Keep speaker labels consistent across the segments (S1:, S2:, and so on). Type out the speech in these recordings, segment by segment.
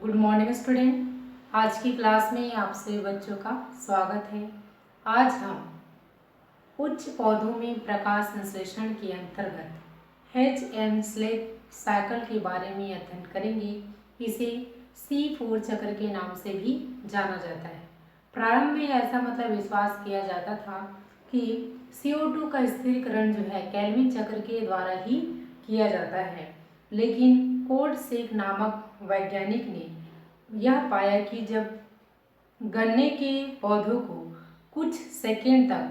S1: Good morning student. आज की class में आप सभी बच्चों का स्वागत है। आज हम उच्च पौधों में प्रकाश संश्लेषण के अंतर्गत एच.एम. स्लेक साइकिल के बारे में अध्ययन करेंगे। इसे C4 चक्र के नाम से भी जाना जाता है। प्रारंभ में ऐसा विश्वास किया जाता था कि CO2 का स्थिरीकरण जो है केल्विन चक्र के द्वारा ही किया जाता है, लेकिन कोर्डसेक नामक वैज्ञानिक ने यह पाया कि जब गन्ने के पौधों को कुछ सेकेंड तक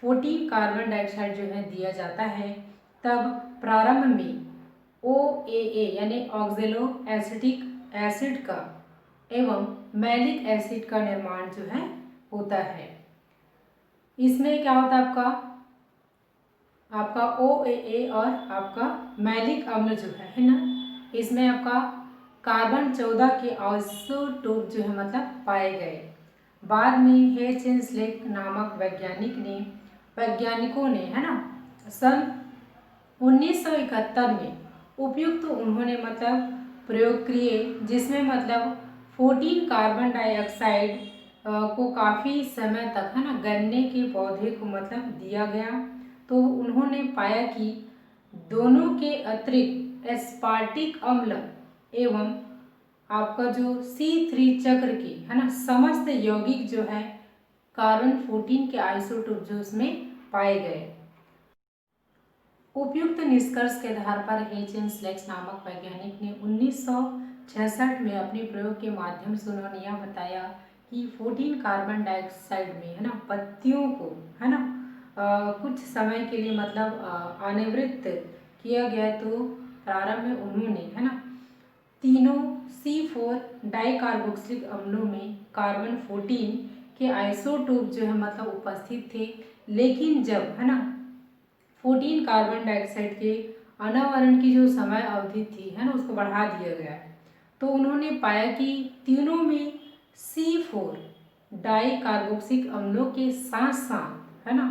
S1: 14 कार्बन डाइऑक्साइड जो है दिया जाता है, तब प्रारंभ में OAA यानी ऑक्जेलो एसिटिक एसिड का एवं मैलिक एसिड का निर्माण जो है होता है। इसमें क्या होता है आपका OAA और आपका मैलिक अम्ल जो है ना, इसमें आपका कार्बन 14 के आइसोटोप जो है पाए गए। बाद में एच.एन. स्लेक नामक वैज्ञानिकों ने है ना सन 1971 में उपयुक्त उन्होंने प्रयोग किए, जिसमें 14 कार्बन डाइऑक्साइड को काफ़ी समय तक है ना गन्ने के पौधे को दिया गया। तो उन्होंने पाया कि दोनों के अतिरिक्त एस्पार्टिक अम्ल एवं आपका जो C3 चक्र के है ना समस्त यौगिक जो है कार्बन 14 के आइसोटोप जो उसमें पाए गए। उपयुक्त निष्कर्ष के आधार पर एच.एन. स्लेक नामक वैज्ञानिक ने 1966 में अपने प्रयोग के माध्यम से उन्होंने यह बताया कि 14 कार्बन डाइऑक्साइड में है ना पत्तियों को है ना कुछ समय के लिए अनिवृत्त किया गया। तो प्रारंभ में उन्होंने है ना तीनों C4 डाइकार्बोक्सिलिक अम्लों में कार्बन 14 के आइसोटोप जो है उपस्थित थे, लेकिन जब है ना 14 कार्बन डाइऑक्साइड के अनावरण की जो समय अवधि थी है ना उसको बढ़ा दिया गया, तो उन्होंने पाया कि तीनों में C4 डाइकार्बोक्सिलिक अम्लों के साथ साथ है ना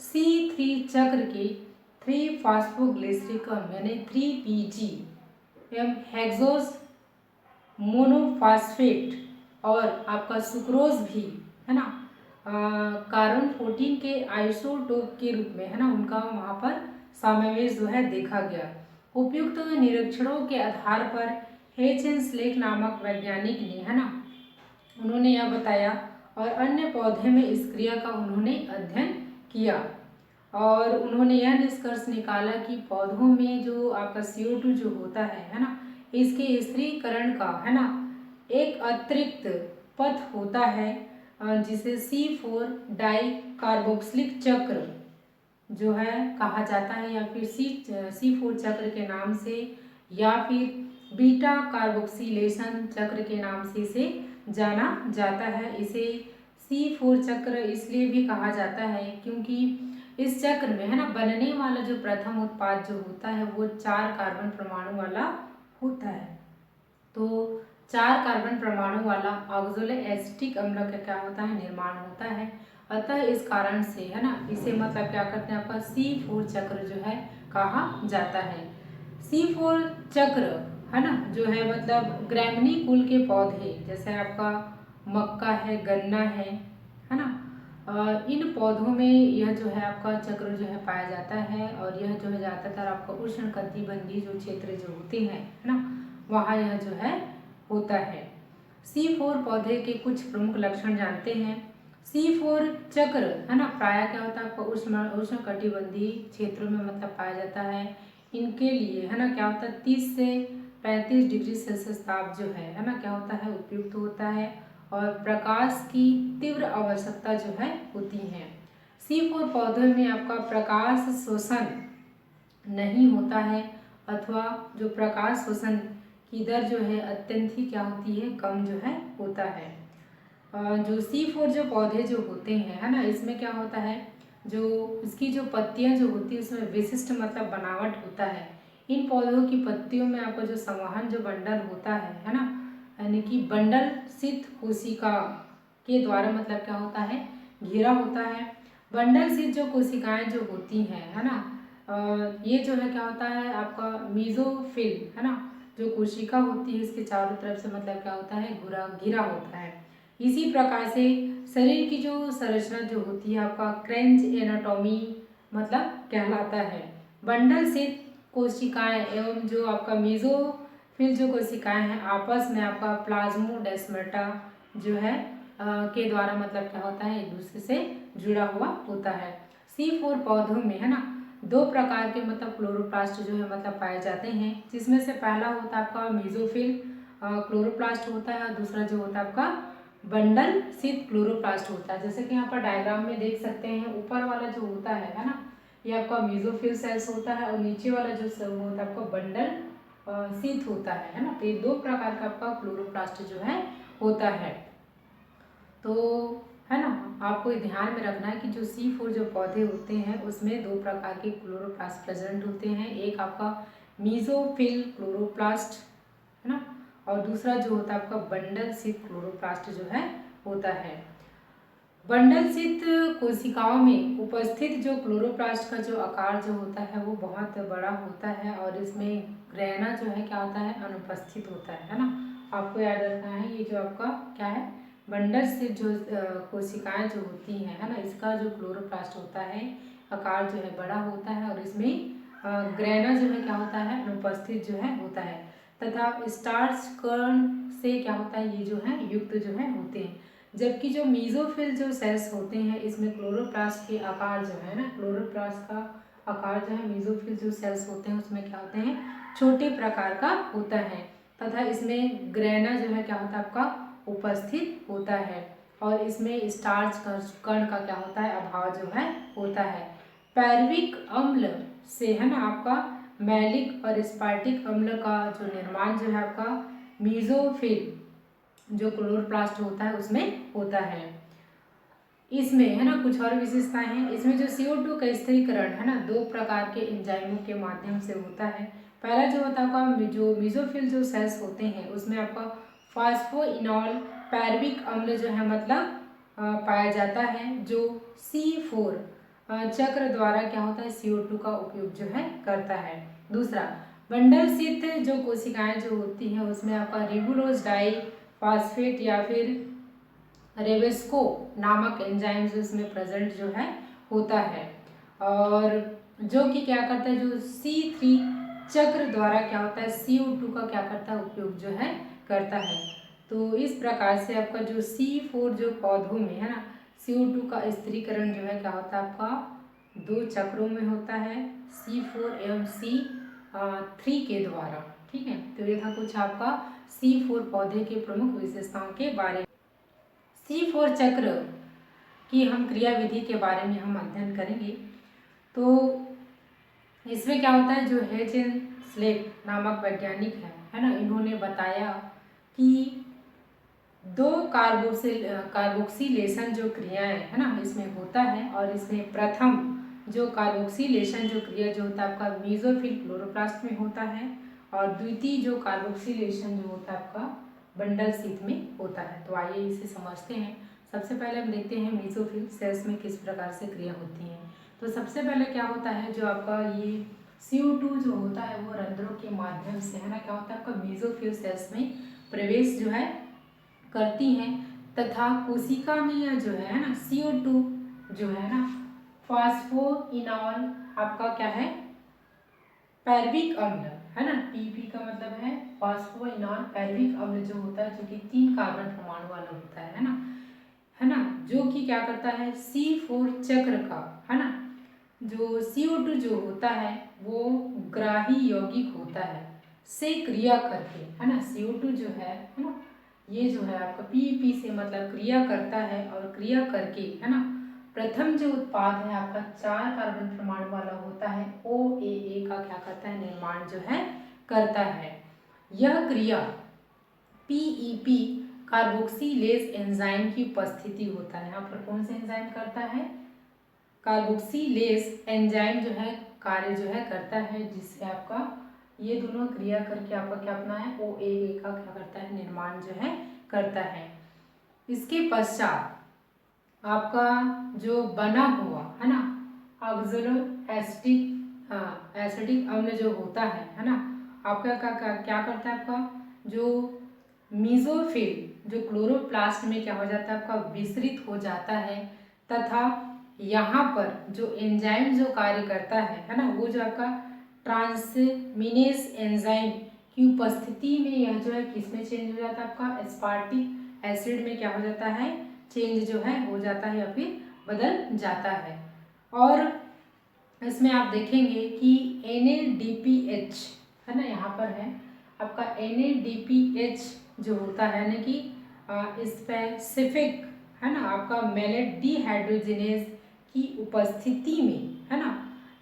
S1: C3 चक्र के 3 फास्फोग्लिसरिक अम्ल यानी 3PG एवं हेक्सोज मोनोफास्फेट और आपका सुक्रोज भी है ना कार्बन 14 के आइसोटोप के रूप में है ना उनका वहाँ पर समावेश जो है देखा गया। उपयुक्त निरीक्षणों के आधार पर एच.एन. स्लेक नामक वैज्ञानिक ने है ना उन्होंने यह बताया और अन्य पौधे में इस क्रिया का उन्होंने अध्ययन किया और उन्होंने यह निष्कर्ष निकाला कि पौधों में जो आपका CO2 जो होता है ना इसके स्थिरीकरण का है ना एक अतिरिक्त पथ होता है, जिसे C4 डाइकार्बोक्सिलिक चक्र जो है कहा जाता है, या फिर C4 चक्र के नाम से या फिर बीटा कार्बोक्सिलेशन चक्र के नाम से इसे जाना जाता है। इसे C4 चक्र इसलिए भी कहा जाता है क्योंकि इस चक्र में है ना बनने वाला जो प्रथम उत्पाद जो होता है वो 4 कार्बन परमाणु वाला होता है। तो 4 कार्बन परमाणु वाला ऑक्जेलो एसिटिक अम्ल का क्या होता है निर्माण होता है। अतः इस कारण से है ना इसे क्या करते हैं आपका C4 चक्र जो है कहा जाता है। C4 चक्र है ना जो है ग्रैमनी कुल के पौधे जैसे आपका मक्का है, गन्ना है ना इन पौधों में यह जो है आपका चक्र जो है पाया जाता है और यह जो है ज़्यादातर आपका उष्णकटिबंधीय जो क्षेत्र जो होते हैं है ना वहाँ यह जो है होता है। C4 पौधे के कुछ प्रमुख लक्षण जानते हैं। C4 चक्र है ना प्रायः क्या होता है आपका उष्णकटिबंधीय क्षेत्रों में पाया जाता है। इनके लिए है ना क्या होता है 30 से 35 डिग्री सेल्सियस ताप जो है ना क्या होता है उपयुक्त होता है और प्रकाश की तीव्र आवश्यकता जो है होती है। C4 पौधों में आपका प्रकाश शोषण नहीं होता है अथवा जो प्रकाश शोषण की दर जो है अत्यंत ही क्या होती है कम जो है होता है। जो C4 जो पौधे जो होते हैं है ना इसमें क्या होता है जो इसकी जो पत्तियां जो होती है उसमें विशिष्ट बनावट होता है। इन पौधों की पत्तियों में आपका जो संवहन जो बंडल होता है ना यानी कि बंडल सित कोशिका के द्वारा क्या होता है घिरा होता है। बंडल सित जो कोशिकाएं जो होती हैं है ना ये जो है क्या होता है आपका मीजोफिल है ना जो कोशिका होती है इसके चारों तरफ से मतलब क्या होता है, घुरा घिरा होता है। इसी प्रकार से शरीर की जो संरचना जो होती है आपका क्रेंच एनाटॉमी मतलब कहलाता है। बंडल से कोशिकाएं एवं जो आपका मेसोफिल जो कोशिकाएं हैं आपस में आपका प्लाज्मोडेस्माटा जो है के द्वारा मतलब क्या होता है, एक दूसरे से जुड़ा हुआ होता है। C4 पौधों में है ना दो प्रकार के मतलब क्लोरोप्लास्ट जो है मतलब पाए जाते हैं, जिसमें से पहला होता है आपका मेसोफिल क्लोरोप्लास्ट होता है और दूसरा जो होता है आपका बंडल शीत क्लोरोप्लास्ट होता है। जैसे कि यहाँ पर डायग्राम में देख सकते हैं, ऊपर वाला जो होता है ना, ये आपका मेसोफिल सेल्स होता है और नीचे वाला जो सेल होता है आपका बंडल शीत होता है ना। तो ये दो प्रकार का आपका क्लोरोप्लास्ट जो है होता है। तो है ना, आपको ध्यान में रखना है कि जो C4 जो पौधे होते हैं उसमें दो प्रकार के क्लोरोप्लास्ट प्रेजेंट होते हैं। एक आपका मेसोफिल क्लोरोप्लास्ट है ना, और दूसरा जो होता है आपका बंडल शीत क्लोरोप्लास्ट जो है होता है। बंडल शीत कोशिकाओं में उपस्थित जो क्लोरोप्लास्ट का जो आकार जो होता है वो बहुत बड़ा होता है और इसमें ग्रैना जो है क्या होता है, अनुपस्थित होता है ना। आपको याद रखना है ये जो आपका क्या है, बंडल शीत जो कोशिकाएं जो होती हैं है ना, इसका जो क्लोरोप्लास्ट होता है आकार जो है बड़ा होता है और इसमें ग्रैना जो है क्या होता है, अनुपस्थित जो है होता है तथा स्टार्च कण से क्या होता है, ये जो है युक्त जो है होते हैं। जबकि जो मेसोफिल जो सेल्स होते हैं इसमें क्लोरोप्लास्ट के आकार जो है ना, क्लोरोप्लास्ट का आकार जो है मेसोफिल जो सेल्स होते हैं उसमें क्या होते हैं, छोटे प्रकार का होता है तथा इसमें ग्रैना जो है क्या होता है आपका उपस्थित होता है और इसमें स्टार्च कण का क्या होता है, अभाव जो है होता है। पैरविक अम्ल से है ना आपका मैलिक और स्पार्टिक अम्ल का जो निर्माण जो है आपका मेसोफिल जो क्लोरोप्लास्ट होता है उसमें होता है। इसमें है ना कुछ और विशेषताएं हैं। इसमें जो CO2 का स्थिरीकरण है ना दो प्रकार के एंजाइमों के माध्यम से होता है। पहला जो होता है आपका जो मेसोफिल जो सेल्स होते हैं उसमें आपका फास्फोइनॉल पैरविक अम्ल जो है मतलब पाया जाता है, जो C4 चक्र द्वारा क्या होता है, CO2 का उपयोग जो है करता है। दूसरा, बंडल शीत जो कोशिकाएं जो होती हैं उसमें आपका रिबुलोज डाई फॉस्फेट या फिर रेवेस्को नामक एंजाइम जो इसमें प्रेजेंट जो है होता है और जो कि क्या करता है, जो C3 चक्र द्वारा क्या होता है, CO2 का क्या करता है, उपयोग जो है करता है। तो इस प्रकार से आपका जो C4 जो पौधों में है ना CO2 का स्थिरीकरण जो है क्या होता है आपका दो चक्रों में होता है, C4 एवं C3 के द्वारा। ठीक है, तो ये था कुछ आपका C4 पौधे के प्रमुख विशेषताओं के बारे में। C4 चक्र की हम क्रिया विधि के बारे में हम अध्ययन करेंगे। तो इसमें क्या होता है, जो हेजेन स्लेट नामक वैज्ञानिक है ना, इन्होंने बताया कि दो कार्बोक्सिलेशन जो क्रियाएं है ना इसमें होता है और इसमें प्रथम जो कार्बोक्सिलेशन जो क्रिया जो होता है आपका मेसोफिल क्लोरोप्लास्ट में होता है और द्वितीय जो कार्बोक्सिलेशन जो होता है आपका बंडल शीत में होता है। तो आइए इसे समझते हैं। सबसे पहले हम देखते हैं मेसोफिल सेल्स में किस प्रकार से क्रिया होती है। तो सबसे पहले क्या होता है, जो आपका ये CO2 जो होता है वो रंध्रों के माध्यम से है ना क्या होता है आपका मेसोफिल सेल्स में प्रवेश जो है करती हैं तथा कोशिका में यह जो है ना CO2 जो है ना फास्फोइनॉल आपका क्या है, पैरविक अम्ल है ना, PP का मतलब है फास्फोइनॉल पैरविक अम्ल जो होता है, जो कि 3 कार्बन परमाणु वाला होता है ना, जो कि क्या करता है C4 चक्र का है ना, जो CO2 जो होता है वो ग्राही यौगिक होता है से क्रिया करके है ना, CO2 जो है ना, ये जो है आपका PP से मतलब क्रिया करता है और क्रिया करके है ना प्रथम जो उत्पाद है आपका 4 कार्बन परमाणु वाला होता है OAA का क्या करता है, निर्माण जो है करता है। यह क्रिया PEP कार्बोक्सिलेज एंजाइम की उपस्थिति होता है। यहाँ पर कौन से एंजाइम करता है, कार्बोक्सिलेज एंजाइम जो है कार्य जो है करता है, जिससे आपका ये दोनों क्रिया करके आपका क्या अपना है OAA का क्या करता है, निर्माण जो है करता है। इसके पश्चात आपका जो बना हुआ है ना ऑक्सलो एसिटिक एसिडिक अम्ल जो होता है ना, आपका क्या करता है, आपका जो मीजोफिल जो क्लोरोप्लास्ट में क्या हो जाता है, आपका विस्तृत हो जाता है, तथा यहाँ पर जो एंजाइम जो कार्य करता है ना, वो जो आपका ट्रांसमिनेस एंजाइम की उपस्थिति में यह जो है किसमें चेंज हो जाता है, आपका एस्पार्टिक एसिड में क्या हो जाता है, चेंज जो है हो जाता है या फिर बदल जाता है। और इसमें आप देखेंगे कि NADPH है ना, यहाँ पर है आपका NADPH जो होता है ना कि स्पेसिफिक है ना, आपका मैलेट डिहाइड्रोजिनेज की उपस्थिति में है ना,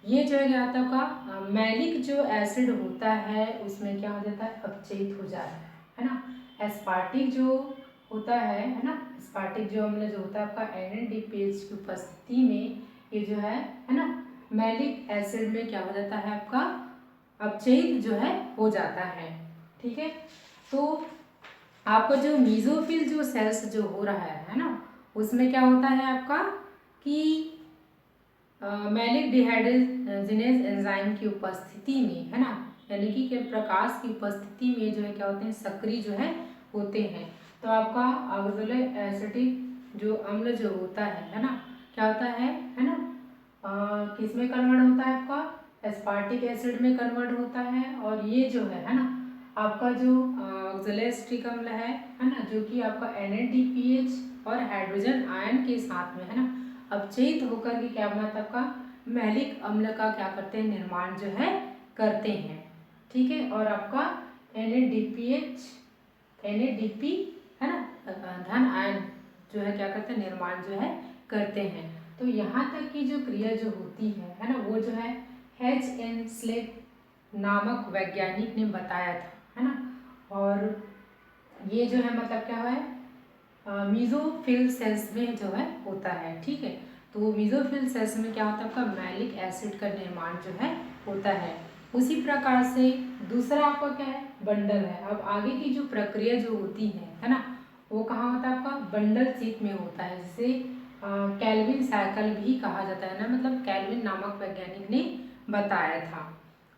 S1: ये जो है क्या होता है, आपका मैलिक जो एसिड होता है उसमें क्या हो जाता है, अपचयित हो जाता है ना। एस्पार्टिक जो होता है ना, एस्पार्टिक जो अम्ल जो होता है आपका NADPH की उपस्थिति में ये जो है ना, मैलिक एसिड में क्या हो जाता है, आपका अपचयित जो है हो जाता है। ठीक है, तो आपका जो मीजोफिल जो सेल्स जो हो रहा है ना, उसमें क्या होता है आपका कि मैलिक डिहाइड्रोजिनेज एंजाइम की उपस्थिति में है ना, यानी कि प्रकाश की उपस्थिति में जो है क्या होते हैं, सक्रिय जो है होते हैं। तो आपका ऑक्सैलिक एसिटिक जो अम्ल जो होता है ना, क्या होता है ना, किस में कन्वर्ट होता है, आपका एस्पार्टिक एसिड में कन्वर्ट होता है। और ये जो है ना, आपका जो ऑक्सैलिक अम्ल है ना, जो कि आपका NADPH और हाइड्रोजन आयन के साथ में है ना अपचयित होकर के क्या बनाता है, आपका मैलिक अम्ल का क्या करते हैं, निर्माण जो है करते हैं। ठीक है, और आपका NADPH NADP है ना, धन आयन जो है क्या करते हैं, निर्माण जो है करते हैं। तो यहाँ तक की जो क्रिया जो होती है ना, वो जो है HN स्लेक नामक वैज्ञानिक ने बताया था है ना। और ये जो है मतलब क्या है, मीजोफिल सेल्स में जो है होता है। ठीक है, तो मीजोफिल सेल्स में क्या होता है, आपका मैलिक एसिड का निर्माण जो है होता है। उसी प्रकार से दूसरा आपका क्या है, बंडल है। अब आगे की जो प्रक्रिया जो होती है ना, वो कहाँ होता है, आपका बंडल शीट में होता है, जिसे कैल्विन साइकिल भी कहा जाता है ना, मतलब कैल्विन नामक वैज्ञानिक ने बताया था।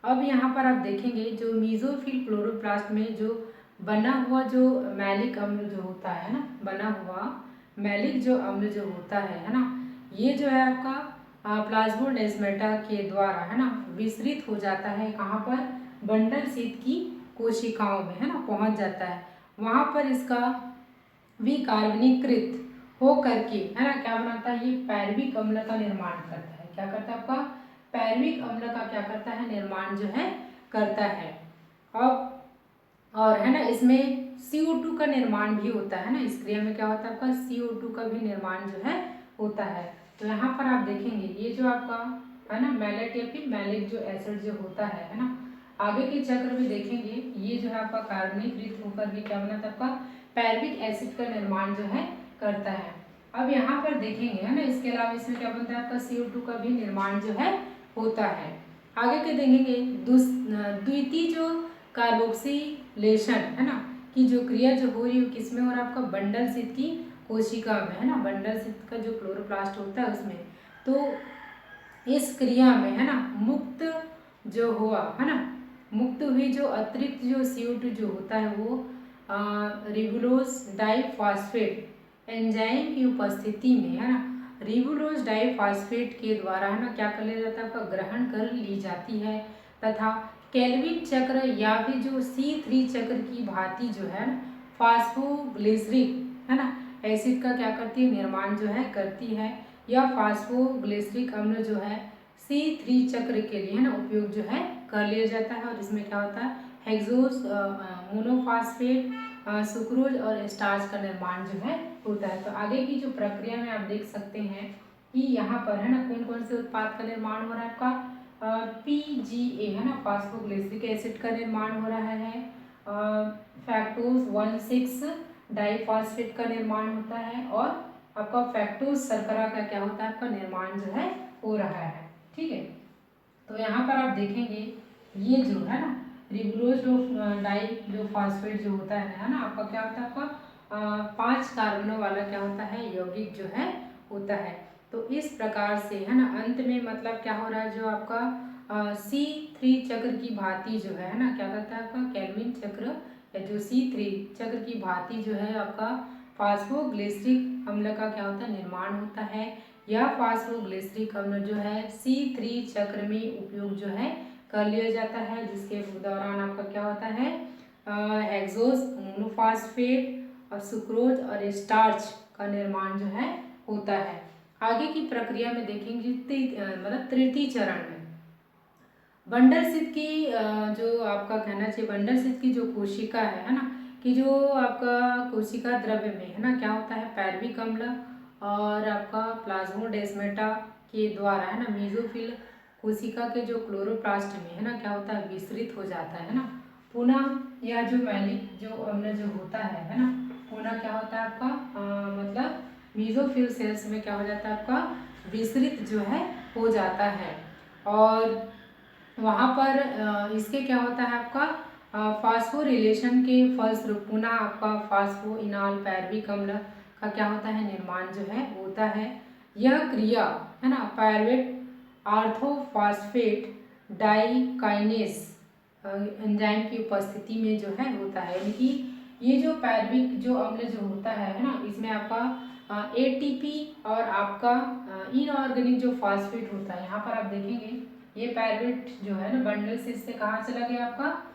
S1: अब यहाँ पर आप देखेंगे जो मीजोफिल क्लोरोप्लास्ट में जो बना हुआ जो मैलिक अम्ल जो होता है ना, बना हुआ मैलिक जो अम्ल जो होता है ना, ये जो है आपका प्लाज्मोडेस्माटा के द्वारा है ना विस्तृत हो जाता है। कहाँ पर, बंडल शीत की कोशिकाओं में है ना पहुँच जाता है। वहाँ पर इसका विकार्बनीकृत हो करके है ना क्या बनाता है, ये पैरविक अम्ल का निर्माण करता है। क्या करता है, आपका पैरविक अम्ल का क्या करता है, निर्माण जो है करता है। अब और है ना इसमें CO2 का निर्माण भी होता है ना, इस क्रिया में क्या होता है, आपका CO2 का भी निर्माण जो है होता है। तो यहाँ पर आप देखेंगे ये जो आपका है ना मैलेट या फिर मैलिक जो एसिड जो होता है ना, आगे के चक्र में देखेंगे ये जो है आपका कार्बनीकृत होकर भी क्या बनाता है, आपका पैरविक एसिड का निर्माण जो है करता है। अब यहाँ पर देखेंगे है ना, इसके अलावा इसमें क्या बनता है, आपका CO2 का भी निर्माण जो है होता है। आगे के देखेंगे द्वितीय जो कार्बोक्सिलेशन है ना की जो क्रिया जो हो रही है किसमें हो रहा है, आपका बंडल शीत की कोशिका में है ना, बंडल शीत का जो क्लोरोप्लास्ट होता है उसमें। तो इस क्रिया में है ना मुक्त जो हुआ है ना, मुक्त हुई जो अतिरिक्त जो CO2 जो होता है वो रिबुलोज डाइफॉस्फेट एंजाइम की उपस्थिति में है ना, रिबुलोज डाइफॉस्फेट के द्वारा है ना क्या कर लिया जाता है, आपका ग्रहण कर ली जाती है। तथा केल्विन चक्र या फिर जो C3 चक्र की भांति जो है फास्फोग्लिसरिक है ना एसिड का क्या करती है, निर्माण जो है करती है। यह फास्फोग्लिसरिक अम्ल जो है C3 चक्र के लिए है ना उपयोग जो है कर लिया जाता है। और इसमें क्या होता है, हेक्सोस मोनोफॉस्फेट सुक्रोज और स्टार्च का निर्माण जो है होता है। तो आगे की जो प्रक्रिया में आप देख सकते हैं कि यहाँ पर है ना कौन कौन से उत्पाद का निर्माण हो रहा है, आपका PGA है ना फास्फोग्लिसरिक एसिड का निर्माण हो रहा है। फैक्टोज 1,6 डाइफॉस्फेट का निर्माण होता है। और आपका फैक्टोज शर्करा का क्या होता है, आपका निर्माण जो है हो रहा है। ठीक है, तो यहाँ पर आप देखेंगे ये जो है ना रिबुलोज डाई जो फास्फेट जो होता है ना, आपका क्या होता है, आपका 5 कार्बनों वाला क्या होता है, यौगिक जो है होता है। तो इस प्रकार से है ना अंत में मतलब क्या हो रहा है, जो आपका C3 चक्र की भांति जो है ना, क्या करता है आपका कैल्विन चक्र या जो C3 चक्र की भांति जो है आपका फास्फोग्लिसरिक अम्ल का क्या होता है निर्माण होता है। यह फास्फोग्लिसरिक अम्ल जो है C3 चक्र में उपयोग जो है कर लिया जाता है, जिसके दौरान आपका क्या होता है हेक्सोज मोनोफॉस्फेट और सुक्रोज और स्टार्च का निर्माण जो है होता है। आगे की प्रक्रिया में देखेंगे मतलब तृतीय चरण में बंडल शीत की जो आपका कहना चाहिए बंडल शीत की जो कोशिका है ना, कि जो आपका कोशिका द्रव्य में है ना क्या होता है पैरविक अम्ल और आपका प्लाज्मोडेस्माटा के द्वारा है ना मेसोफिल कोशिका के जो क्लोरोप्लास्ट में है ना क्या होता है विस्तृत हो जाता है ना। पुनः यह जो मैलिक जो अम्ल जो होता है ना, पुनः क्या होता है आपका मतलब मेसोफिल सेल्स में क्या हो जाता है आपका विस्तृत जो है हो जाता है। और वहाँ पर इसके क्या होता है आपका फास्फोरिलेशन के फलस्वरूप पुनः आपका फास्फोइनॉल पैरविक अम्ल का क्या होता है निर्माण जो है होता है। यह क्रिया है ना पायरुवेट आर्थोफॉस्फेट डाइकाइनेस एंजाइम की उपस्थिति में जो है होता है। यानी कि ये जो पैरविक जो अम्ल जो होता है ना, इसमें आपका एटीपी और आपका इनऑर्गेनिक जो फॉस्फेट होता है, यहाँ पर आप देखेंगे ये पायरुवेट जो है ना बंडल से कहाँ चला गया आपका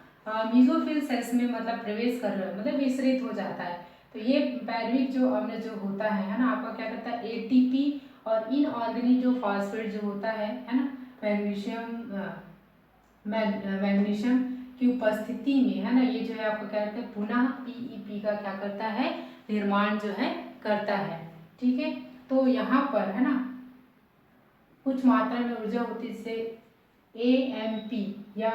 S1: मेसोफिल सेल्स में मतलब प्रवेश कर रहा है मतलब विस्तृत हो जाता है। तो ये पायरुविक जो अम्ल जो होता है ना आपका क्या करता है एटीपी और इनऑर्गेनिक जो फॉस्फेट जो होता है ना मैग्नीशियम की उपस्थिति में है ना ये जो है आपको क्या कहते हैं पुनः पीईपी का क्या करता है निर्माण जो है करता है। ठीक है, तो यहाँ पर है ना कुछ मात्रा में ऊर्जा होती है जिससे AMP या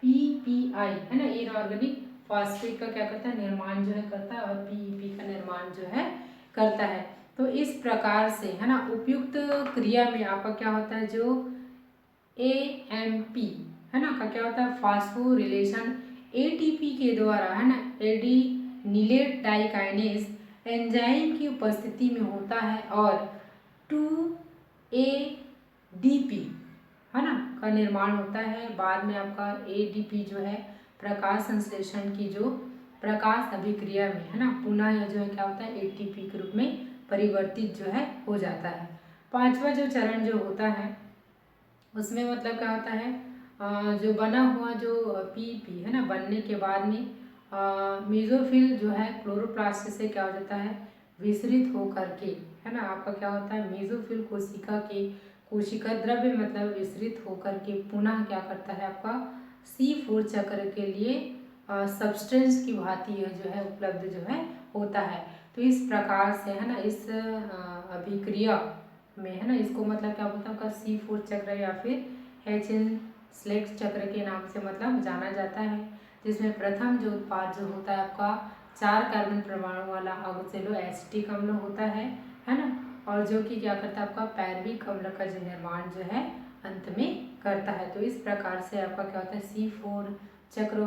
S1: PPI है ना इनऑर्गेनिक फॉस्फेट का क्या करता है निर्माण जो है करता है और PEP का निर्माण जो है करता है। तो इस प्रकार से है ना उपयुक्त क्रिया में आपका क्या होता है जो AMP है ना का क्या होता है फास्फोरिलेशन ATP के द्वारा है ना एडिनिलेट डाइकाइनेस एंजाइम की उपस्थिति में होता है और 2ADP है ना का निर्माण होता है। बाद में आपका ADP जो है प्रकाश संश्लेषण की जो प्रकाश अभिक्रिया में है ना पुनः यह जो है क्या होता है ATP के रूप में परिवर्तित जो है हो जाता है। पांचवा जो चरण जो होता है उसमें मतलब क्या होता है जो बना हुआ जो PEP है ना बनने के बाद में मेसोफिल जो है क्लोरोप्लास्ट से क्या हो जाता है विस्तृत होकर के है ना आपका क्या होता है मेसोफिल कोशिका के कोशिका द्रव्य मतलब विस्तृत होकर के पुनः क्या करता है आपका C4 चक्र के लिए सब्सटेंस की भांति यह जो है उपलब्ध जो है होता है। तो इस प्रकार से है ना इस अभिक्रिया में है ना इसको मतलब क्या बोलते हैं आपका C4 चक्र या फिर H-N-Select चक्र के नाम से मतलब जाना जाता है, जिसमें प्रथम जो उत्पाद जो होता है आपका 4 कार्बन परमाणु वाला ऑक्सैलो एसिटिक अम्ल होता है ना, और जो कि क्या करता है आपका पैरविक अम्ल का जो निर्माण जो है अंत में करता है। तो इस प्रकार से आपका क्या होता है C4 चक्र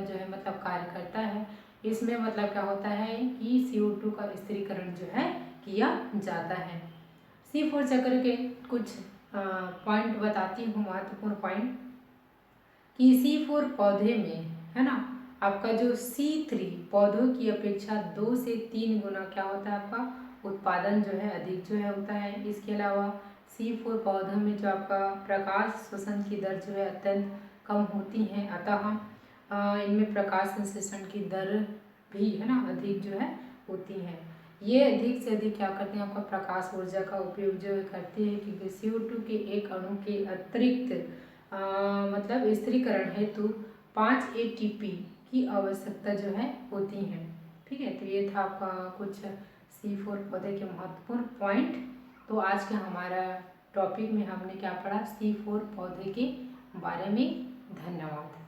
S1: जो है मतलब कार्य करता है। इसमें मतलब क्या होता है कि CO2 का स्थिरीकरण जो है किया जाता है। C4 चक्र के कुछ पॉइंट बताती हूँ महत्वपूर्ण पॉइंट कि C4 पौधे में है ना आपका जो C3 पौधों की अपेक्षा 2 से 3 गुना क्या होता है आपका उत्पादन जो है अधिक जो है होता है। इसके अलावा C4 पौधों में जो आपका प्रकाश श्वसन की दर जो है अत्यंत कम होती हैं, अतः इनमें प्रकाश संश्लेषण की दर भी है ना अधिक जो है होती है। ये अधिक से अधिक क्या करते हैं आपका प्रकाश ऊर्जा का उपयोग जो है करते हैं, क्योंकि CO2 के एक अणु के अतिरिक्त मतलब स्थिरीकरण हेतु 5 ATP की आवश्यकता जो है होती है। ठीक है, तो ये था आपका कुछ C4 पौधे के महत्वपूर्ण पॉइंट। तो आज के हमारा टॉपिक में हमने क्या पढ़ा C4 पौधे के बारे में। धन्यवाद।